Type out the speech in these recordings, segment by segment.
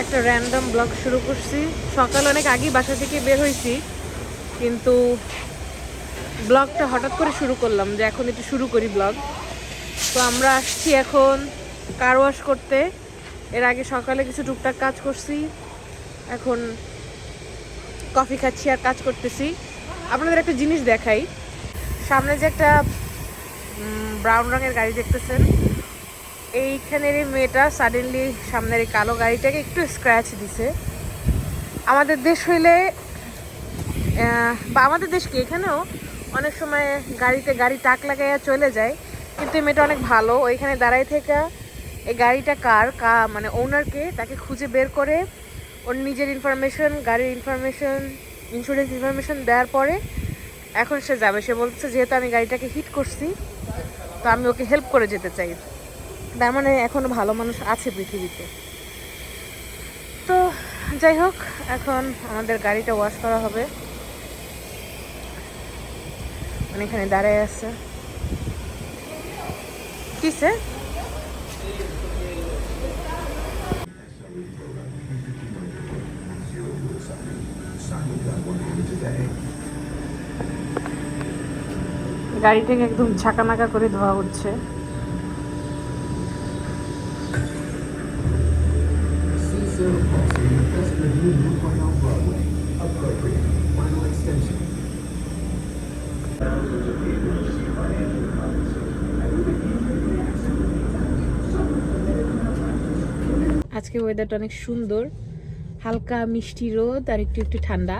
একটা random blog শুরু করছি। সকাল অনেক আগেই বাসা থেকে বের হয়েছি, কিন্তু ব্লগটা হঠাৎ করে শুরু করলাম যে এখন একটু শুরু করি ব্লগ। তো আমরা আসছি এখন কার ওয়াশ করতে। এর আগে সকালে কিছু টুকটাক কাজ করছি, এখন কফি খাচ্ছি আর কাজ করতেছি। আপনাদের একটা জিনিস দেখাই, সামনে যে একটা ব্রাউন রঙের গাড়ি দেখতেছেন, এইখানের এই মেয়েটা সাডেনলি সামনের এই কালো গাড়িটাকে একটু স্ক্র্যাচ দিছে। আমাদের দেশ হইলে বা আমাদের দেশকে এখানেও অনেক সময় গাড়িতে গাড়ি টাক লাগাইয়া চলে যায়, কিন্তু এই মেয়েটা অনেক ভালো। ওইখানে দাঁড়াই থেকে এই গাড়িটা কার মানে ওনারকে তাকে খুঁজে বের করে ওর নিজের ইনফরমেশন, গাড়ির ইনফরমেশন, ইন্স্যুরেন্স ইনফরমেশন দেওয়ার পরে এখন সে যাবে। সে বলছে যেহেতু আমি গাড়িটাকে হিট করছি, তো আমি ওকে হেল্প করে যেতে চাই। তার মানে এখনও ভালো মানুষ আছে পৃথিবীতে। তো যাই হোক, এখন আমাদের গাড়িটা ওয়াশ করা হবে। মানে এখানে দাঁড়ায় আছে কিসে গাড়িটাকে একদম ঝাঁকানাকা করে ধোয়া হচ্ছে। আজকে ওয়েদারটা অনেক সুন্দর, হালকা মিষ্টি রোদ আর একটু একটু ঠান্ডা।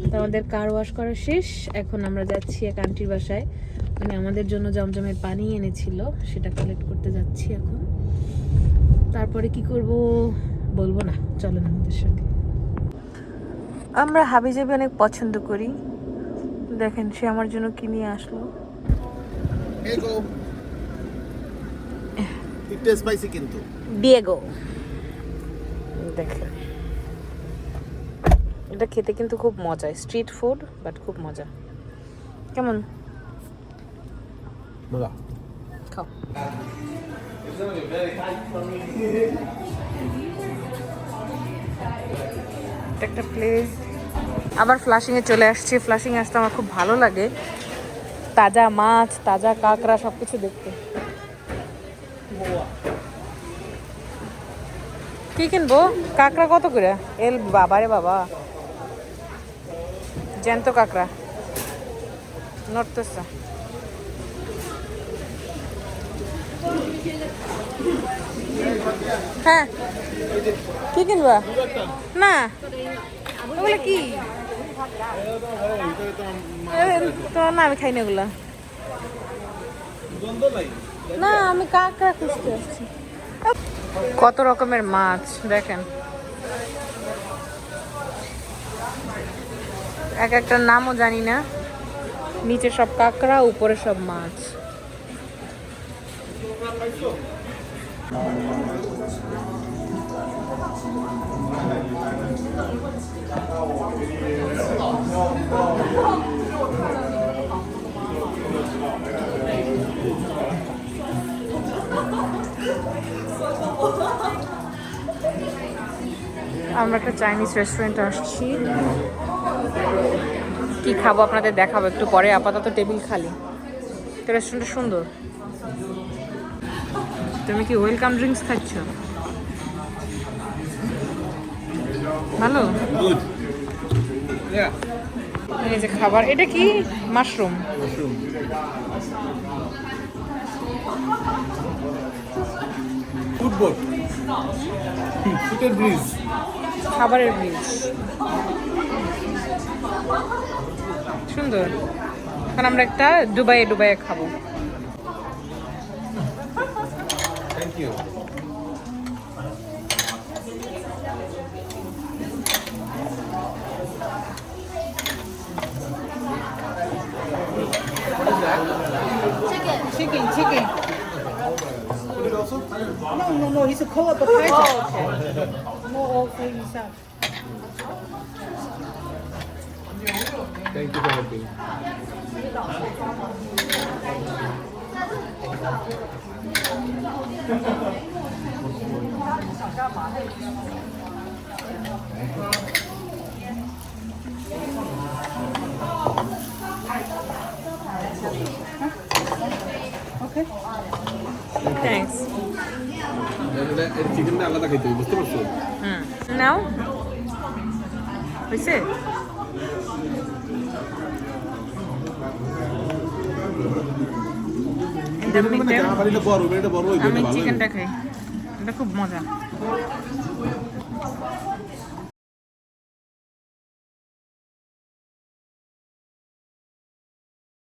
তো আমাদের কার ওয়াশ করা শেষ, এখন আমরা যাচ্ছি এক আন্টির বাসায়। মানে আমাদের জন্য জমজমের পানি এনেছিল, সেটা কালেক্ট করতে যাচ্ছি এখন। তারপরে কি করব বলবো না, চলেন আমাদের সঙ্গে। আমরা হাবিজাবি অনেক পছন্দ করি, দেখেন সে আমার জন্য কি নিয়ে আসলো। একটু স্পাইসি কিন্তু ডিয়েগো, দেখেন এটা খেতে কিন্তু খুব মজা, স্ট্রিট ফুড বাট খুব মজা। কেমন মজা খাও। একটা প্লেট। আবার ফ্লাশিংয়ে চলে আসছি। ফ্লাশিংয়ে আসতে আমার খুব ভালো লাগে, তাজা মাছ, তাজা কাঁকড়া সব কিছু দেখতে। কি কিনবো? কাঁকড়া কত করে? এল বাবারে বাবা, জ্যান্ত কাঁকড়া নড়তেছে। হ্যাঁ, কি কিনবা? না ওগুলো কি? তোমার না, আমি খাই না ওগুলা। না, আমি কাঁকড়া খুঁজতে আসছি। কত রকমের মাছ দেখেন, এক একটা নামও জানি না। নিচে সব কাঁকড়া, উপরে সব মাছ। আমরা একটা চাইনিজ রেস্টুরেন্টে আসছি, কি খাবো আপনাদের দেখাবো একটু পরে। আপাতত টেবিল খালি, তো রেস্টুরেন্টটা সুন্দর। তুমি কি ওয়েলকাম ড্রিঙ্কস খাচ্ছ? ভালো। এই যে খাবার, এটা কি? মাশরুম। ফুটবল ফুটের ব্রিজ, খাবারের ব্রিজ সুন্দর। এখন আমরা একটা ডুবাইয়ে খাবো। Thank you. Chicken. No, it's a cold appetizer. Oh, okay. No, all for yourself. Thank you for helping. Okay. Thanks. চিকেনটা আলাদা খাইতে হবে, বুঝতে পারছো? নাও হয়েছে? বাড়িটা বড়, বাড়িটা বড় হইবে, আমি এটা ভালো চিকেনটা খাই, এটা খুব মজা।